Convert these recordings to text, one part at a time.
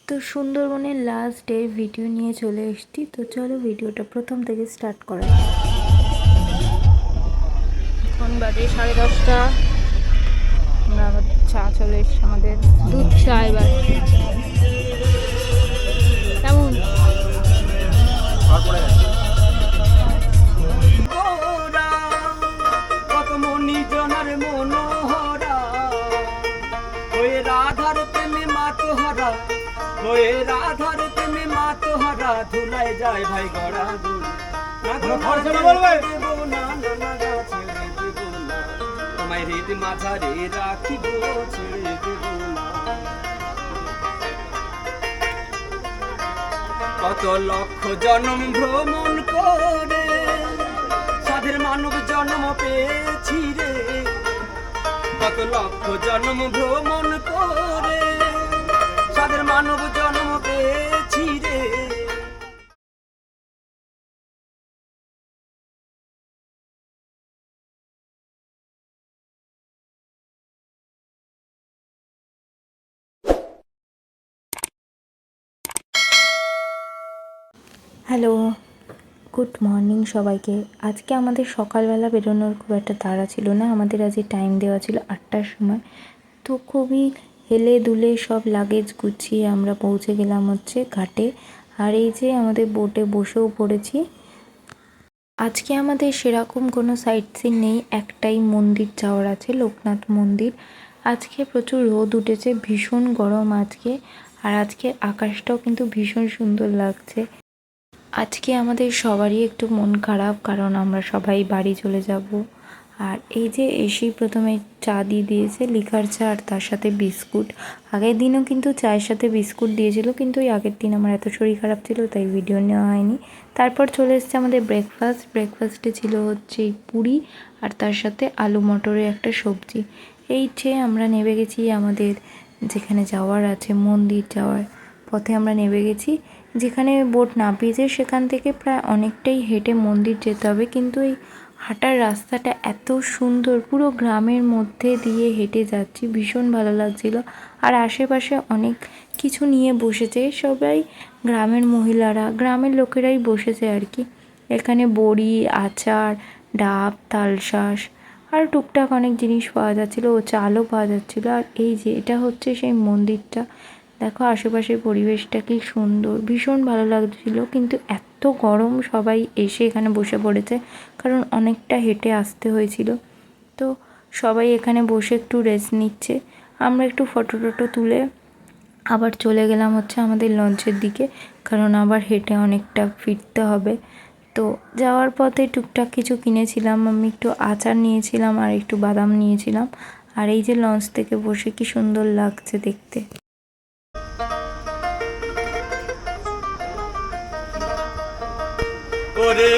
তো সুন্দরবনের last day video নিয়ে চলে এসেছি। তো চলো ভিডিওটা প্রথম থেকে স্টার্ট করা যাক। এখন বাজে 10:30। আমরা আবার চা চলে এসছি, আমাদের দুধ চা। এবার কেমন কত মনি জনার মনোহরা হয়ে রাধার প্রেমে মাতোহারা, হয়ে রাধার প্রেমে মাতোহারা, ধুলায় যায় ভাই গড়া দুল তোমায় হৃদ মাঝারে রাখিব, ছেড়ে দেব না। কত লক্ষ জন্ম ভ্রমণ করে সাধের মানব জন্ম পেয়েছি রে, কত লক্ষ জন্ম ভ্রমণ করে সাধের মানব জন্ম পেয়েছি রে। হ্যালো, গুড মর্নিং সবাইকে। আজকে আমাদের সকালবেলা বেরোনোর খুব একটা তাড়া ছিল না, আমাদের আজকে টাইম দেওয়া ছিল 8টার সময়। তো খুবই হেলে দুলে সব লাগেজ গুছিয়ে আমরা পৌঁছে গেলাম হচ্ছে ঘাটে। আর এই যে আমাদের বোটে বসেও পড়েছি। আজকে আমাদের সেরকম কোনো সাইট সিন নেই, একটাই মন্দির যাওয়ার আছে, লোকনাথ মন্দির। আজকে প্রচুর রোদ উঠেছে, ভীষণ গরম আজকে। আর আজকে আকাশটাও কিন্তু ভীষণ সুন্দর লাগছে। আজকে আমাদের সবারই একটু মন খারাপ, কারণ আমরা সবাই বাড়ি চলে যাব। আর এই যে এসেই প্রথমে চা দিয়ে দিয়েছে, লিকার চা আর তার সাথে বিস্কুট। আগের দিনও কিন্তু চায়ের সাথে বিস্কুট দিয়েছিল, কিন্তু ওই আগের দিন আমার এত শরীর খারাপ ছিল তাই ভিডিও নেওয়া হয়নি। তারপর চলে এসছে আমাদের ব্রেকফাস্টে ছিল হচ্ছে পুরি আর তার সাথে আলু মটরের একটা সবজি। এই যে আমরা নেমে গেছি আমাদের যেখানে যাওয়ার আছে, মন্দির যাওয়ার পথে আমরা নেমে গেছি। যেখানে বোট নামিয়েছে সেখান থেকে প্রায় অনেকটাই হেঁটে মন্দির যেতে হবে, কিন্তু এই হাঁটার রাস্তাটা এত সুন্দর, পুরো গ্রামের মধ্যে দিয়ে হেঁটে যাচ্ছি, ভীষণ ভালো লাগছিল। আর আশেপাশে অনেক কিছু নিয়ে বসেছে সবাই, গ্রামের মহিলারা, গ্রামের লোকেরাই বসেছে আর কি। এখানে বড়ি, আচার, ডাব, তালশাঁস আর টুকটাক অনেক জিনিস পাওয়া যাচ্ছিলো, ও চালও পাওয়া যাচ্ছিলো। আর এই যে এটা হচ্ছে সেই মন্দিরটা, দেখো আশেপাশের পরিবেশটা কি সুন্দর, ভীষণ ভালো লাগছিল। কিন্তু এত গরম, সবাই এসে এখানে বসে পড়েছে, কারণ অনেকটা হেঁটে আসতে হয়েছিল। তো সবাই এখানে বসে একটু রেস্ট নিচ্ছে। আমরা একটু ফটো তুলে আবার চলে গেলাম হচ্ছে আমাদের লঞ্চের দিকে, কারণ আবার হেঁটে অনেকটা ফিরতে হবে। তো যাওয়ার পথে টুকটাক কিছু কিনেছিলাম, আমি একটু আচার নিয়েছিলাম আর একটু বাদাম নিয়েছিলাম। আর এই যে লঞ্চ থেকে বসে কি সুন্দর লাগছে দেখতে। ওরে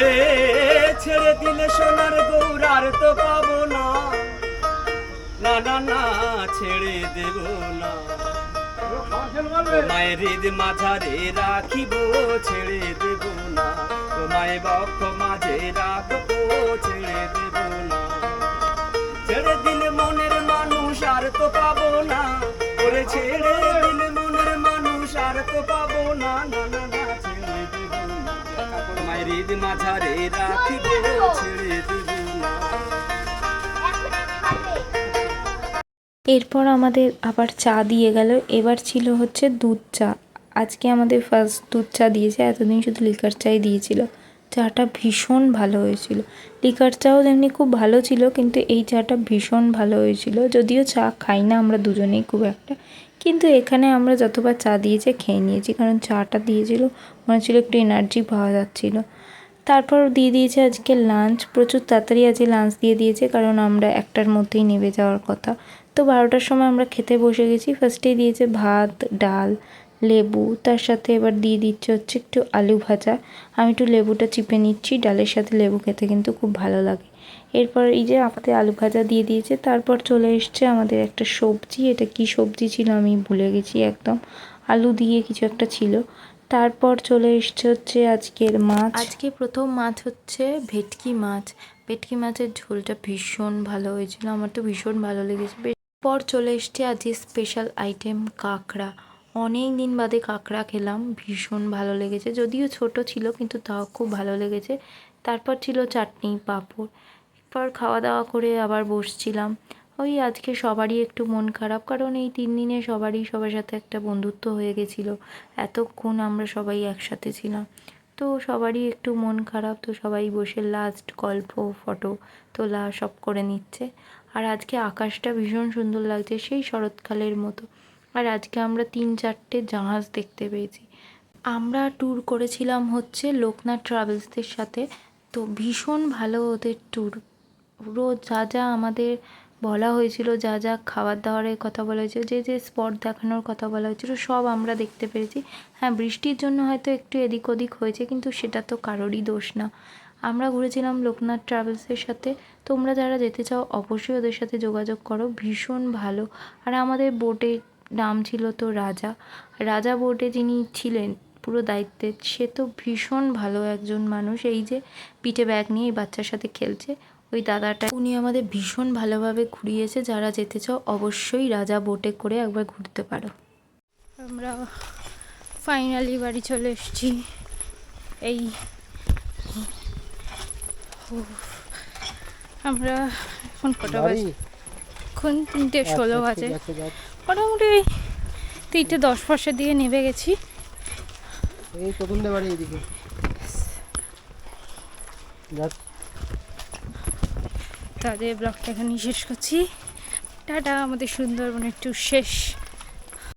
ছেড়ে দিলে সোনার গৌরার তো পাবো না, না না না ছেড়ে দেব না। তোমায় হৃদ মাঝারে রাখিব, ছেড়ে দেব না। তোমায় বক্ষ মাঝে রাখবো, ছেড়ে দেব না। ছেড়ে দিলে মনের মানুষ আর তো পাবো না, ওরে ছেড়ে দিলে মনের মানুষ আর তো পাবো না, না না না ছেড়ে দেব না। তোমায় হৃদ মাঝারে রাখিব, ছেড়ে দেব না। এরপর আমাদের আবার চা দিয়ে গেল, এবার ছিল হচ্ছে দুধ চা। আজকে আমাদের ফার্স্ট দুধ চা দিয়েছে, এতদিন শুধু লিকার চাই দিয়েছিল। চাটা ভীষণ ভালো হয়েছিল, লিকার চাও যেমনি খুব ভালো ছিল, কিন্তু এই চাটা ভীষণ ভালো হয়েছিল। যদিও চা খাই না আমরা দুজনেই খুব একটা, কিন্তু এখানে আমরা যতবার চা দিয়েছে খেয়ে নিয়েছি, কারণ চাটা দিয়েছিল মনে হচ্ছিল একটু এনার্জি পাওয়া যাচ্ছিলো। তারপর দিয়ে দিয়েছে আজকে লাঞ্চ, প্রচুর তাড়াতাড়ি আজকে লাঞ্চ দিয়ে দিয়েছে, কারণ আমরা 1টার মধ্যেই নেমে যাওয়ার কথা। তো 12টার সময় আমরা খেতে বসে গেছি। ফার্স্টেই দিয়েছে ভাত, ডাল, লেবু, তার সাথে এবার দিয়ে দিচ্ছে হচ্ছে একটু আলু ভাজা। আমি একটু লেবুটা চিপে নিচ্ছি, ডালের সাথে লেবু খেতে কিন্তু খুব ভালো লাগে। এরপর এই যে আমাদের আলু ভাজা দিয়ে দিয়েছে। তারপর চলে এসছে আমাদের একটা সবজি, এটা কি সবজি ছিল আমি ভুলে গেছি একদম, আলু দিয়ে কিছু একটা ছিল। তারপর চলে এসছে হচ্ছে আজকের মাছ। আজকে প্রথম মাছ হচ্ছে ভেটকি মাছ। ভেটকি মাছের ঝোলটা ভীষণ ভালো হয়েছিল, আমার তো ভীষণ ভালো লেগেছে। পর চলে এসছে আজকে স্পেশাল আইটেম কাঁকড়া। অনেক দিন বাদে কাঁকড়া খেলাম, ভীষণ ভালো লেগেছে, যদিও ছোট ছিল কিন্তু তাও খুব ভালো লেগেছে। তারপর ছিল চাটনি পাঁপড়। এরপর খাওয়া দাওয়া করে আবার বসছিলাম। ওই আজকে সবারই একটু মন খারাপ, কারণ এই 3 দিনে সবারই সবার সাথে একটা বন্ধুত্ব হয়ে গেছিলো। এতক্ষণ আমরা সবাই একসাথে ছিলাম, তো সবারই একটু মন খারাপ। তো সবাই বসে লাস্ট গল্প, ফটো তোলা সব করে নিচ্ছে। আর আজকে আকাশটা ভীষণ সুন্দর লাগছে, সেই শরৎকালের মতো। আর আজকে আমরা 3-4টে জাহাজ দেখতে পেয়েছি। আমরা ট্যুর করেছিলাম হচ্ছে লোকনাথ ট্রাভেলসদের সাথে। তো ভীষণ ভালো ওদের ট্যুর। পুরো যা যা আমাদের বলা হয়েছিল, যা যা খাবার দাবারের কথা বলা হয়েছিল, যে যে স্পট দেখানোর কথা বলা হয়েছিল, সব আমরা দেখতে পেরেছি। হ্যাঁ, বৃষ্টির জন্য হয়তো একটু এদিক ওদিক হয়েছে, কিন্তু সেটা তো কারোরই দোষ না। আমরা ঘুরেছিলাম লোকনাথ ট্রাভেলসের সাথে। তোমরা যারা যেতে চাও অবশ্যই ওদের সাথে যোগাযোগ করো, ভীষণ ভালো। আর আমাদের বোটের নাম ছিল তো রাজা। রাজা বোটে যিনি ছিলেন পুরো দায়িত্বে, সে তো ভীষণ ভালো একজন মানুষ। এই যে পিঠে ব্যাগ নিয়ে এই বাচ্চার সাথে খেলছে, ওই দাদাটা, উনি আমাদের ভীষণ ভালোভাবে ঘুরিয়েছে। যারা যেতে চাও অবশ্যই রাজা বোটে করে একবার ঘুরতে পারো। আমরা ফাইনালি বাড়ি চলে এসেছি। এই আমরা এখন কটা বাজে? এখন 3:16 বাজে। মোটামুটি 3:10 দিয়ে নেমে গেছি। এই প্রথম দে বাড়ি এদিকে তাদের ব্লগটা এখানেই শেষ করছি। টাটা। আমাদের সুন্দরবনের ট্যুর শেষ।